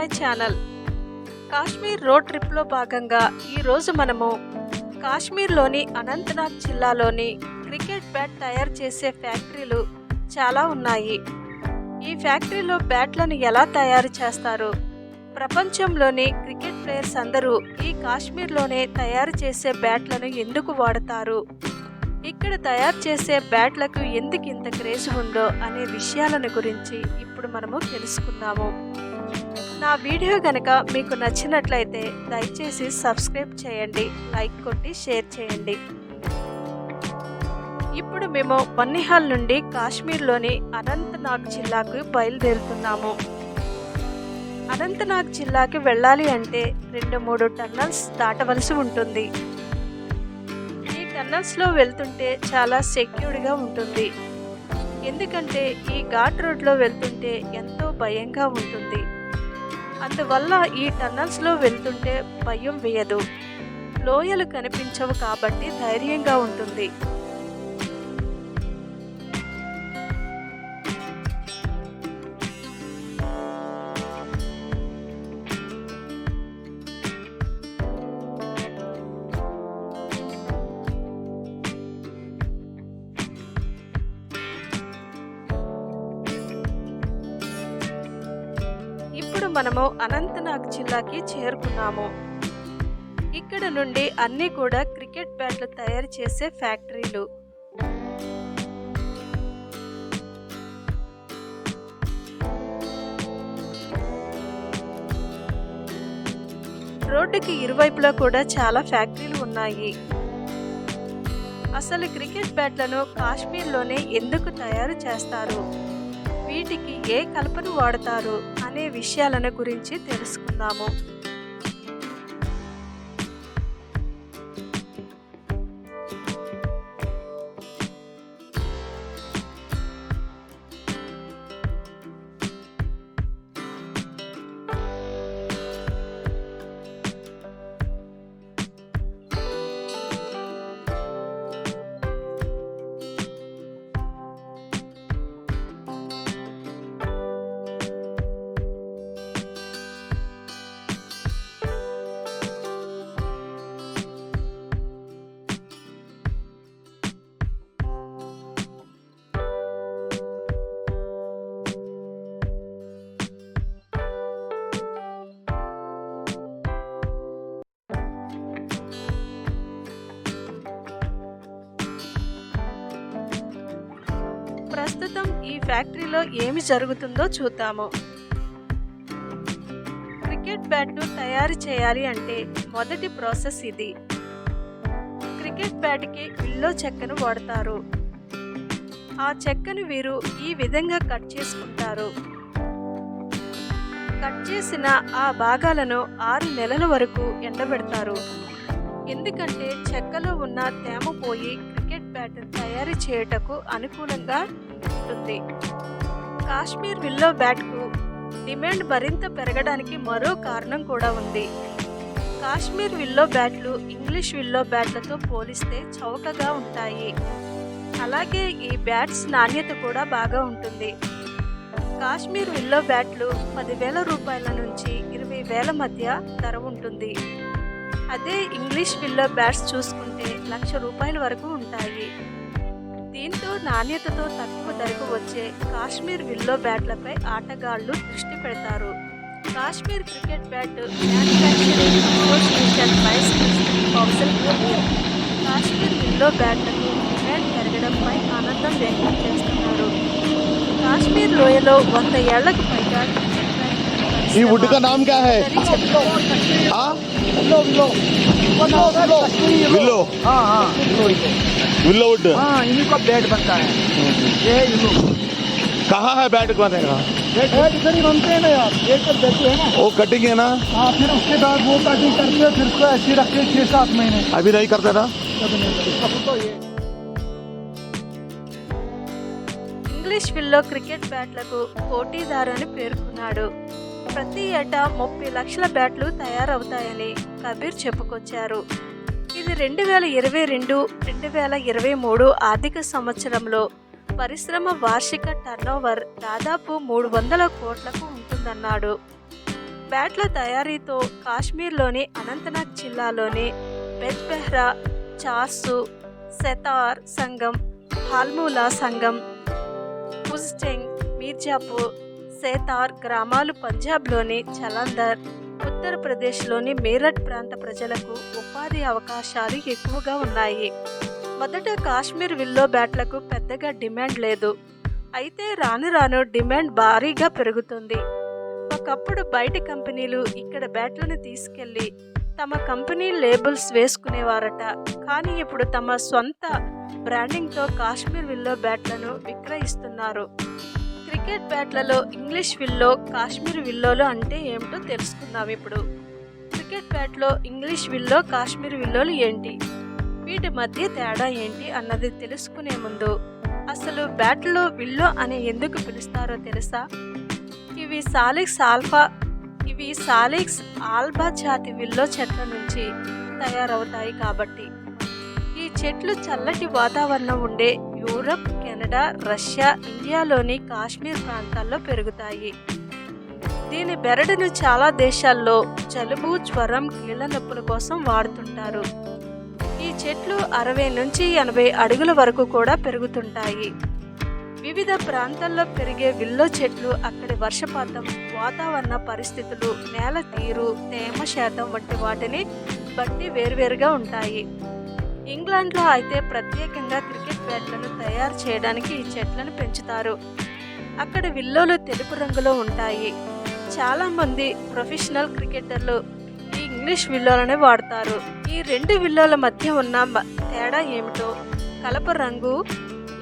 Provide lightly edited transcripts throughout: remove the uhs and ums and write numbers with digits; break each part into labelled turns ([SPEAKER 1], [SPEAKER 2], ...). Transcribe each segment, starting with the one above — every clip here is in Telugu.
[SPEAKER 1] My channel. కాశ్మీర్ రోడ్ ట్రిప్లో భాగంగా ఈరోజు మనము కాశ్మీర్లోని అనంతనాగ్ జిల్లాలోని క్రికెట్ బ్యాట్ తయారు చేసే ఫ్యాక్టరీలు చాలా ఉన్నాయి. ఈ ఫ్యాక్టరీలో బ్యాట్లను ఎలా తయారు చేస్తారు, ప్రపంచంలోని క్రికెట్ ప్లేయర్స్ అందరూ ఈ కాశ్మీర్లోనే తయారు చేసే బ్యాట్లను ఎందుకు వాడతారు, ఇక్కడ తయారు చేసే బ్యాట్లకు ఎందుకు ఇంత క్రేజ్ ఉందో అనే విషయాలను గురించి ఇప్పుడు మనము తెలుసుకుందాము. నా వీడియో కనుక మీకు నచ్చినట్లయితే దయచేసి సబ్స్క్రైబ్ చేయండి, లైక్ కొట్టి షేర్ చేయండి. ఇప్పుడు మేము బన్నిహాల్ నుండి కాశ్మీర్లోని అనంతనాగ్ జిల్లాకు బయలుదేరుతున్నాము. అనంతనాగ్ జిల్లాకి వెళ్ళాలి అంటే 2-3 టన్నల్స్ దాటవలసి ఉంటుంది. ఈ టన్నల్స్లో వెళ్తుంటే చాలా సెక్యూర్డ్గా ఉంటుంది, ఎందుకంటే ఈ ఘాట్ రోడ్లో వెళ్తుంటే ఎంతో భయంగా ఉంటుంది. అందువల్ల ఈ టన్నల్స్లో వెళ్తుంటే భయం వేయదు, లోయలు కనిపించవు కాబట్టి ధైర్యంగా ఉంటుంది. ఇప్పుడు మనము అనంతనాగ్ జిల్లాకి చేరుకున్నాము. ఇక్కడ నుండి అన్నీ కూడా క్రికెట్ బ్యాట్లు తయారు చేసే ఫ్యాక్టరీలు. రోడ్డుకి ఇరువైపులా కూడా చాలా ఫ్యాక్టరీలు ఉన్నాయి. అసలు క్రికెట్ బ్యాట్లను కాశ్మీర్లోనే ఎందుకు తయారు చేస్తారు, వీటికి ఏ కలపను వాడతారు అనే విషయాలను గురించి తెలుసుకుందాము. ప్రస్తుతం ఈ ఫ్యాక్టరీలో ఏమి జరుగుతుందో చూద్దాము. క్రికెట్ బ్యాట్ను తయారు చేయాలి అంటే మొదటి ప్రాసెస్ ఇది. క్రికెట్ బ్యాట్కి విల్లో చెక్కను వాడతారు. ఆ చెక్కను వీరు ఈ విధంగా కట్ చేసుకుంటారు. కట్ చేసిన ఆ భాగాలను 6 నెలల వరకు ఎండబెడతారు, ఎందుకంటే చెక్కలో ఉన్న తేమ పోయి క్రికెట్ బ్యాట్ తయారు చేయుటకు అనుకూలంగా ఉంటుంది. కాశ్మీర్ విల్లో బ్యాట్కు డిమాండ్ మరింత పెరగడానికి మరో కారణం కూడా ఉంది. కాశ్మీర్ విల్లో బ్యాట్లు ఇంగ్లీష్ విల్లో బ్యాట్లతో పోలిస్తే చౌకగా ఉంటాయి. అలాగే ఈ బ్యాట్స్ నాణ్యత కూడా బాగా ఉంటుంది. కాశ్మీర్ విల్లో బ్యాట్లు 10,000 రూపాయల నుంచి 20,000 మధ్య ధర ఉంటుంది. అదే ఇంగ్లీష్ విల్లో బ్యాట్స్ చూసుకుంటే 1,00,000 రూపాయల వరకు ఉంటాయి. దీంతో నాణ్యతతో తక్కువ ధరకు వచ్చే కాశ్మీర్ విల్లో బ్యాట్లపై ఆటగాళ్లు దృష్టి పెడతారు. Kashmir cricket bat manufacturing association vice president council Kashmir willow బ్యాట్లకు డిమాండ్ పెరగడంపై ఆనందం వ్యక్తం చేస్తున్నారు. కాశ్మీర్ లోయలో 100 ఏళ్లకు పైగా
[SPEAKER 2] ये वुड का नाम क्या है? हाँ विल्लो। हाँ विल्लो वुड।
[SPEAKER 3] हाँ इन्हीं का बैट बनता है। ये विल्लो
[SPEAKER 2] कहाँ है बैट बनेगा?
[SPEAKER 3] बैट इधर ही बनते हैं ना यार, एक कर देते हैं ना।
[SPEAKER 2] वो कटिंग है ना?
[SPEAKER 3] हाँ फिर उसके बाद वो कटिंग करते हैं, फिर उसको ऐसे रखते हैं 6-7 महीने।
[SPEAKER 2] अभी नहीं करते ना?
[SPEAKER 1] ఇంగ్లీష్ విల్లో క్రికెట్ బ్యాట్లకు పోటీదారని పేర్కొన్నాడు. ప్రతి ఏటా 30 లక్షల బ్యాట్లు తయారవుతాయని కబీర్ చెప్పుకొచ్చారు. ఇది 2022-2023 ఆర్థిక సంవత్సరంలో పరిశ్రమ వార్షిక టర్నోవర్ దాదాపు 300 కోట్లకు ఉంటుందన్నాడు. బ్యాట్ల తయారీతో కాశ్మీర్లోని అనంతనాగ్ జిల్లాలోని బెజ్బెహ్రా, చార్సు, సెతార్ సంగం, హాల్మూలా సంగం, ఉజ్జెంగ్, మీర్జాపూర్, సేతార్ గ్రామాలు పంజాబ్లోని జలంధర్, ఉత్తరప్రదేశ్లోని మీరట్ ప్రాంత ప్రజలకు ఉపాధి అవకాశాలు ఎక్కువగా ఉన్నాయి. మొదట కాశ్మీర్ విల్లో బ్యాట్లకు పెద్దగా డిమాండ్ లేదు. అయితే రాను రాను డిమాండ్ భారీగా పెరుగుతుంది. ఒకప్పుడు బయటి కంపెనీలు ఇక్కడ బ్యాట్లను తీసుకెళ్లి తమ కంపెనీ లేబుల్స్ వేసుకునేవారట. కానీ ఇప్పుడు తమ సొంత బ్రాండింగ్తో కాశ్మీర్ విల్లో బ్యాట్లను విక్రయిస్తున్నారు. క్రికెట్ బ్యాట్లలో ఇంగ్లీష్ విల్లో, కాశ్మీర్ విల్లోలు అంటే ఏమిటో తెలుసుకుందాం ఇప్పుడు. క్రికెట్ బ్యాట్లో ఇంగ్లీష్ విల్లో, కాశ్మీర్ విల్లోలు ఏంటి, వీటి మధ్య తేడా ఏంటి అన్నది తెలుసుకునే ముందు అసలు బ్యాట్లో విల్లో అని ఎందుకు పిలుస్తారో తెలుసా? ఇవి సాలిక్స్ ఆల్బా జాతి విల్లో చెట్ల నుంచి తయారవుతాయి కాబట్టి. ఈ చెట్లు చల్లటి వాతావరణం ఉండే యూరప్, కెనడా, రష్యా, ఇండియాలోని కాశ్మీర్ ప్రాంతాల్లో పెరుగుతాయి. దీని బెరడును చాలా దేశాల్లో జలుబు, జ్వరం, కీళ్ళ నొప్పుల కోసం వాడుతుంటారు. ఈ చెట్లు 60 నుంచి 80 అడుగుల వరకు కూడా పెరుగుతుంటాయి. వివిధ ప్రాంతాల్లో పెరిగే విల్లో చెట్లు అక్కడి వర్షపాతం, వాతావరణ పరిస్థితులు, నేల తీరు, తేమ శాతం వంటి వాటిని బట్టి వేర్వేరుగా ఉంటాయి. ఇంగ్లాండ్లో అయితే ప్రత్యేకంగా క్రికెట్ బ్యాట్లను తయారు చేయడానికి ఈ చెట్లను పెంచుతారు. అక్కడ విల్లోలు తెలుపు రంగులో ఉంటాయి. చాలామంది ప్రొఫెషనల్ క్రికెటర్లు ఈ ఇంగ్లీష్ విల్లోలనే వాడతారు. ఈ రెండు విల్లోల మధ్య ఉన్న తేడా ఏమిటో, కలప రంగు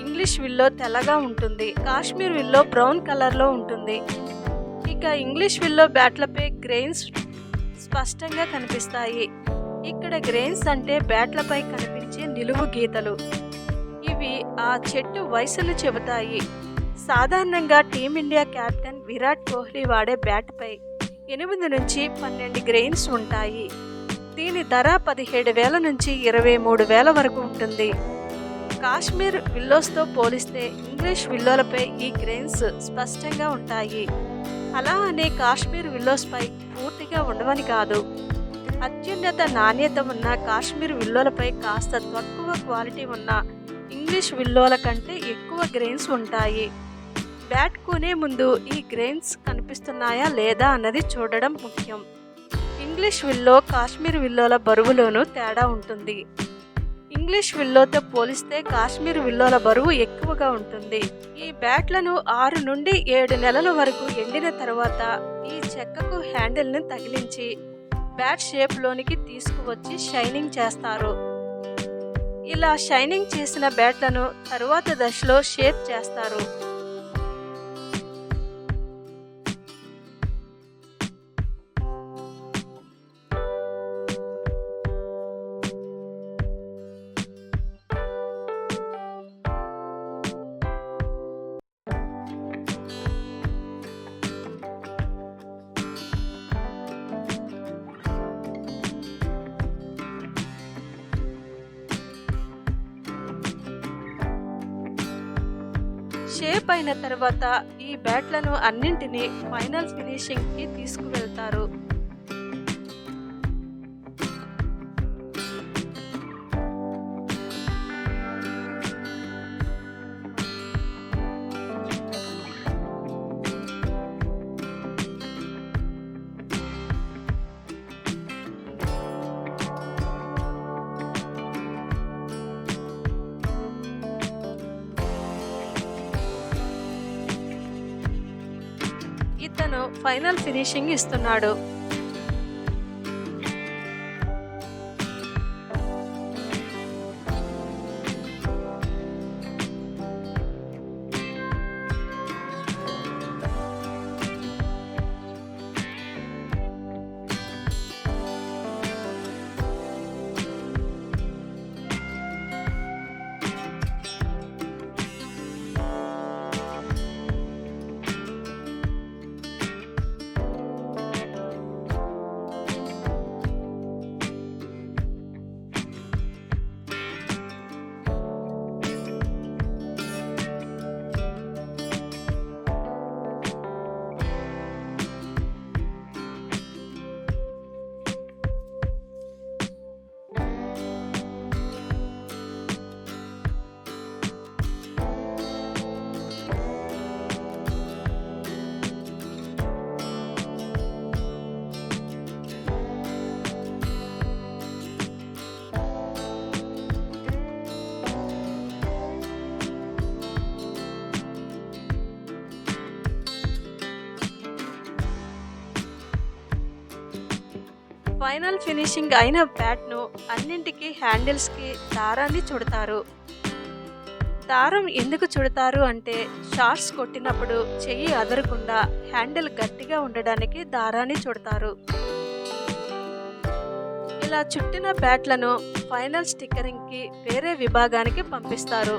[SPEAKER 1] ఇంగ్లీష్ విల్లో తెల్లగా ఉంటుంది, కాశ్మీర్ విల్లో బ్రౌన్ కలర్లో ఉంటుంది. ఇక ఇంగ్లీష్ విల్లో బ్యాట్లపై గ్రెయిన్స్ స్పష్టంగా కనిపిస్తాయి. ఇక్కడ గ్రెయిన్స్ అంటే బ్యాట్లపై కనిపించే నిలువు గీతలు. ఇవి ఆ చెట్టు వయసును చెబుతాయి. సాధారణంగా టీమిండియా కెప్టెన్ విరాట్ కోహ్లీ వాడే బ్యాట్పై 8 నుంచి 12 గ్రెయిన్స్ ఉంటాయి. దీని ధర 17,000 నుంచి 23,000 వరకు ఉంటుంది. కాశ్మీర్ విల్లోస్తో పోలిస్తే ఇంగ్లీష్ విల్లోలపై ఈ గ్రెయిన్స్ స్పష్టంగా ఉంటాయి. అలా అని కాశ్మీర్ విల్లోస్పై పూర్తిగా ఉండవని కాదు. అత్యున్నత నాణ్యత ఉన్న కాశ్మీర్ విల్లోలపై కాస్త తక్కువ క్వాలిటీ ఉన్న ఇంగ్లీష్ విల్లోల కంటే ఎక్కువ గ్రెయిన్స్ ఉంటాయి. బ్యాట్ కొనే ముందు ఈ గ్రెయిన్స్ కనిపిస్తున్నాయా లేదా అన్నది చూడడం ముఖ్యం. ఇంగ్లీష్ విల్లో, కాశ్మీర్ విల్లోల బరువులోనూ తేడా ఉంటుంది. ఇంగ్లీష్ విల్లోతో పోలిస్తే కాశ్మీర్ విల్లోల బరువు ఎక్కువగా ఉంటుంది. ఈ బ్యాట్లను 6 నుండి 7 నెలల వరకు ఎండిన తర్వాత ఈ చెక్కకు హ్యాండిల్ని తగిలించి బ్యాట్ షేప్లోనికి తీసుకువచ్చి షైనింగ్ చేస్తారు. ఇలా షైనింగ్ చేసిన బ్యాట్లను తరువాత దశలో షేప్ చేస్తారు. షేప్ అయిన తర్వాత ఈ బ్యాట్లను అన్నింటినీ ఫైనల్ ఫినిషింగ్కి తీసుకువెళ్తారు. ఇతను ఫైనల్ ఫినిషింగ్ ఇస్తున్నాడు. ఫైనల్ ఫినిషింగ్ అయిన బ్యాట్ను అన్నింటికి హ్యాండిల్స్కి దారాన్ని చుడతారు. దారం ఎందుకు చుడతారు అంటే షాట్స్ కొట్టినప్పుడు చెయ్యి అదరకుండా హ్యాండిల్ గట్టిగా ఉండడానికి దారాన్ని చుడతారు. ఇలా చుట్టిన బ్యాట్లను ఫైనల్ స్టిక్కరింగ్కి వేరే విభాగానికి పంపిస్తారు.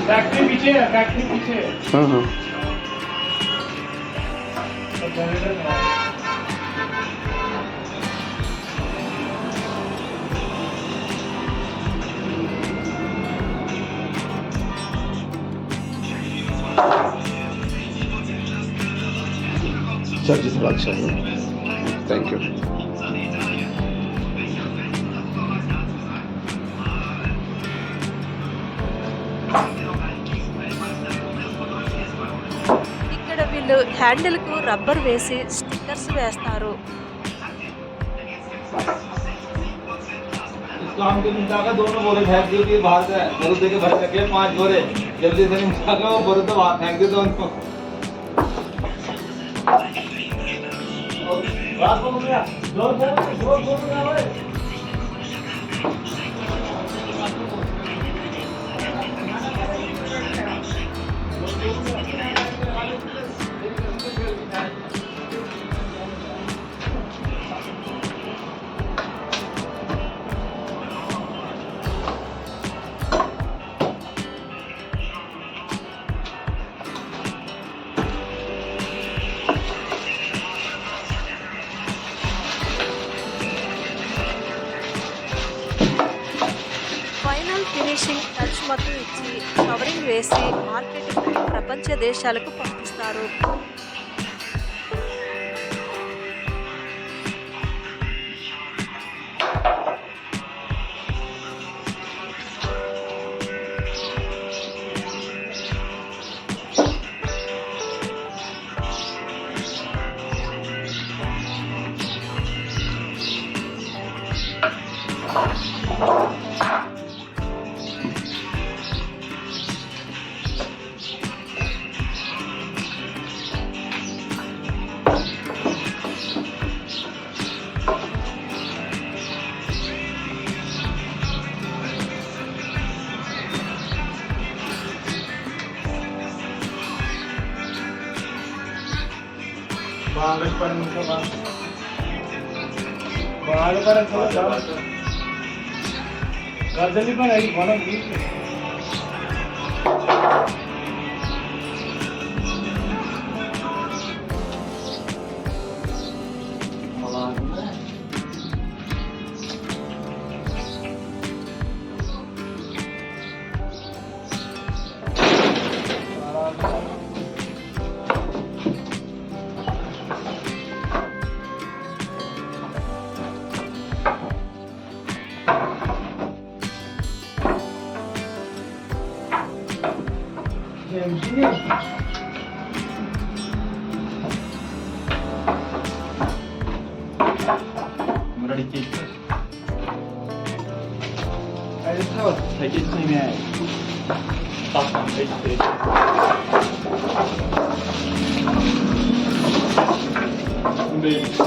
[SPEAKER 3] फैक्ट्री पीछे है, फैक्ट्री पीछे है।
[SPEAKER 2] हाँ हाँ
[SPEAKER 3] और जनरेटर में है।
[SPEAKER 2] सर जी थोड़ा अच्छा है, थैंक यू।
[SPEAKER 1] ఇక్కడ వీళ్ళు హ్యాండిల్కు రబ్బర్ వేసి స్టిక్కర్స్ వేస్తారు.
[SPEAKER 4] काम के निकाल का दोनों बोरे फेंक दिए कि बाहर से बरूद के भर के 5 बोरे जल्दी से निकाल का वो बरूद तो बाहर फेंक दिए दोनों। रात को गया जोर गया भाई।
[SPEAKER 1] ఫైనల్ ఫినిషింగ్ టచ్ మొత్తం ఇచ్చి కవరింగ్ వేసి మార్కెటింగ్ ప్రపంచ దేశాలకు పంపిస్తారు.
[SPEAKER 3] बागल पर इनका बागल पर चलो गर्दनी पर आई बना भी
[SPEAKER 2] वेरी गुड.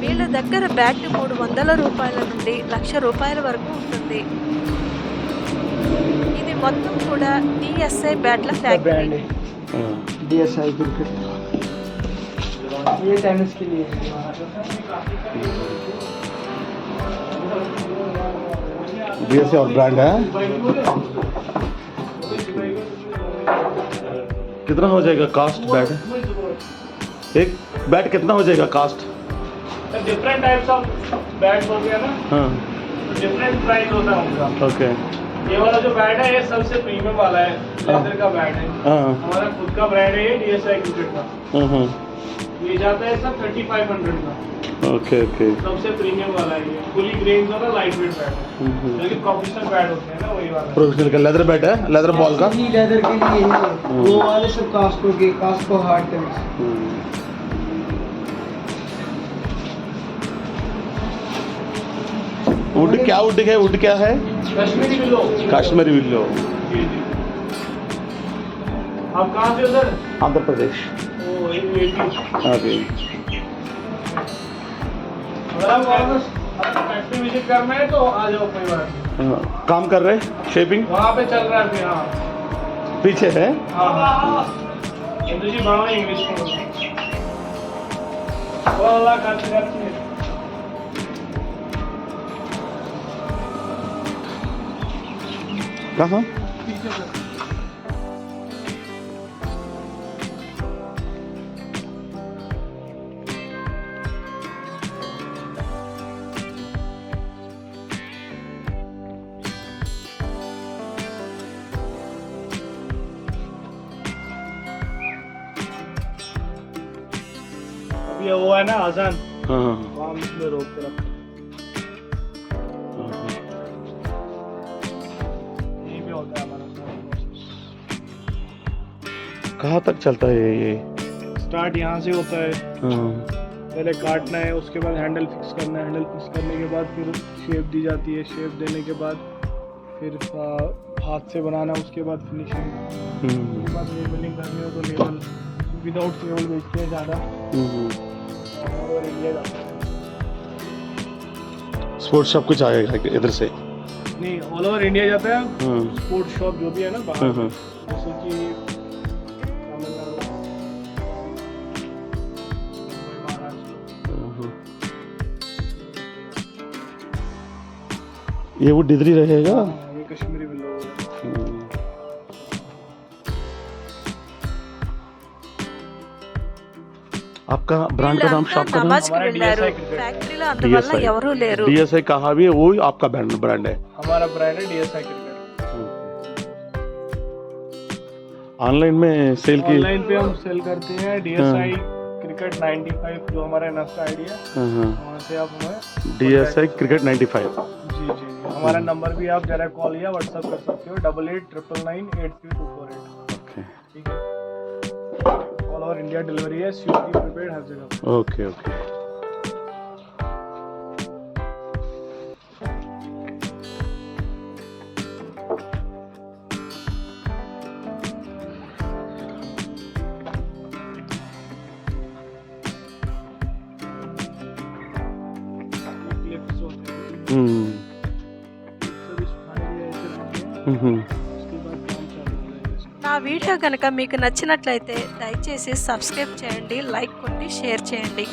[SPEAKER 1] వీళ్ళ దగ్గర బ్యాట్ 300 రూపాయల నుండి 1,00,000 రూపాయల వరకు ఉంటుంది. ఇది మొత్తం కూడా DSI బ్యాట్ల ఫ్యాక్టరీ.
[SPEAKER 3] DSI क्रिकेट ये टेनिस के लिए
[SPEAKER 2] DSI और ब्रांड है. कितना हो जाएगा कास्ट बैट? एक बैट कितना हो जाएगा cost?
[SPEAKER 3] Different types of bat हो गया ना,
[SPEAKER 2] हाँ.
[SPEAKER 3] डिफरेंट प्राइस होता है उनका.
[SPEAKER 2] ओके.
[SPEAKER 3] ये वाला जो बैट है ये सबसे प्रीमियम वाला है, लेदर का बैट है.
[SPEAKER 2] हाँ.
[SPEAKER 3] हमारा खुद का ब्रांड है ये DSI क्रिकेट का.
[SPEAKER 2] हाँ.
[SPEAKER 3] ये जाता है सब 3500 का.
[SPEAKER 2] Okay okay.
[SPEAKER 3] सबसे प्रीमियम वाला है ये, फुली ग्रेन्स वाला लाइट वेट बैट है. लेकिन प्रोफेशनल बैट होते हैं ना वही वाला.
[SPEAKER 2] प्रोफेशनल का लेदर बैट है, लेदर बॉल का.
[SPEAKER 3] लेदर के लिए ही है. वो वाले सब कास्को के, कास्को हार्ड टेनिस.
[SPEAKER 2] वुड क्या वुड है? वुड क्या है?
[SPEAKER 3] कश्मीरी विलो.
[SPEAKER 2] काश्मीरी विल्लो.
[SPEAKER 3] जी जी. आप कहाँ से हो सर?
[SPEAKER 2] आंध्र प्रदेश.
[SPEAKER 3] ओ AP.
[SPEAKER 2] ओके.
[SPEAKER 3] अगर आप वापस फैक्ट्री विजिट करना है तो आ जाओ, कोई बात नहीं.
[SPEAKER 2] हाँ. काम कर रहे शेपिंग
[SPEAKER 3] वहाँ पे चल रहा है अभी. हाँ
[SPEAKER 2] पीछे है.
[SPEAKER 3] हाँ. हिंदू जी भाव इंग्लिश में वाला करते करते.
[SPEAKER 2] कहाँ?
[SPEAKER 3] अब ये वो है ना आसान,
[SPEAKER 2] हाँ.
[SPEAKER 3] वहाँ इसमें रोक के रखते हैं. यहीं पे होता है हमारा
[SPEAKER 2] कहाँ तक चलता है ये?
[SPEAKER 3] स्टार्ट यहाँ से होता है.
[SPEAKER 2] हाँ.
[SPEAKER 3] पहले काटना है, उसके बाद हैंडल फिक्स करना है. हैंडल फिक्स करने के बाद फिर शेप दी जाती है. शेप देने के बाद फिर हाथ से बनाना, उसके बाद फिनिशिंग. उसके बाद लेबलिंग करनी हो तो लेबल विदाउट लेबल बेचते हैं ज़्यादा. और इंडिया जाता है.
[SPEAKER 2] स्पोर्ट्स शॉप कुछ आएगा इधर से?
[SPEAKER 3] नहीं, ऑल ओवर इंडिया जाता है.
[SPEAKER 2] हाँ.
[SPEAKER 3] स्पोर्ट्स शॉप जो भी है ना बाहर,
[SPEAKER 2] हाँ.
[SPEAKER 3] जैसे कि तमिलनाडु, महाराष्ट्र.
[SPEAKER 2] ये वो डिदरी रहेगा.
[SPEAKER 3] ये कश्मीरी विलो.
[SPEAKER 2] आपका ब्रांड का नाम, शॉप का नाम?
[SPEAKER 1] నమాజ్కి
[SPEAKER 3] हमारा
[SPEAKER 1] వెళ్ళారు.
[SPEAKER 3] DSI cricket.
[SPEAKER 1] ఫ్యాక్టరీలో అందువల్ల ఎవరూ లేరు.
[SPEAKER 2] DSI कहा भी है वो आपका ब्रांड है.
[SPEAKER 3] हमारा ब्रांड है DSI क्रिकेट.
[SPEAKER 2] ऑनलाइन में सेल की?
[SPEAKER 3] ऑनलाइन पे हम सेल करते हैं DSI क्रिकेट 95 जो हमारा इंस्टा आईडी है. वहाँ से आप हमें
[SPEAKER 2] DSI क्रिकेट 95.
[SPEAKER 3] जी जी. हमारा नंबर भी आप डायरेक्ट कॉल या व्हाट्सएप कर सकते हो 8899983248.
[SPEAKER 2] ओके
[SPEAKER 3] ठीक है. ऑल ओवर इंडिया डिलीवरी है. COD प्रीपेड हर जगह.
[SPEAKER 2] Okay okay.
[SPEAKER 3] क्लिप्स होते हैं. सभी सुखाने के लिए ऐसे रखते हैं. उसके बाद काम चालू हो जाएगा इसका.
[SPEAKER 1] నా వీడియో కనుక మీకు నచ్చినట్లయితే దయచేసి సబ్స్క్రైబ్ చేయండి, లైక్ కొట్టి షేర్ చేయండి.